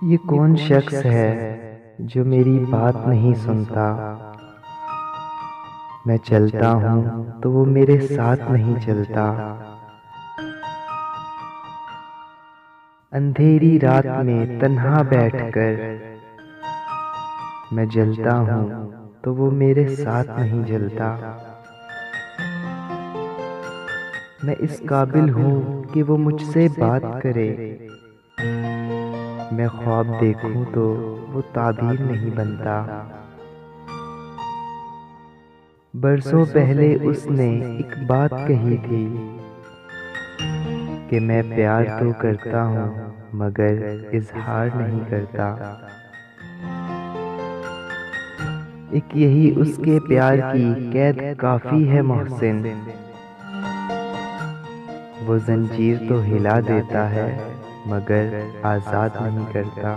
ये कौन शख्स है जो मेरी बात नहीं सुनता। मैं चलता हूँ तो वो मेरे साथ नहीं चलता। अंधेरी रात में तन्हा बैठकर मैं जलता हूँ तो वो मेरे साथ नहीं जलता। मैं इस काबिल हूँ कि वो मुझसे बात करे। मैं ख्वाब देखूं तो वो ताबीर नहीं बनता। बरसों पहले उसने एक बात कही थी कि मैं प्यार तो करता हूँ मगर इजहार नहीं करता। एक यही उसके प्यार की कैद काफी है मोहसिन। वो जंजीर तो हिला देता है मगर आजाद नहीं करता।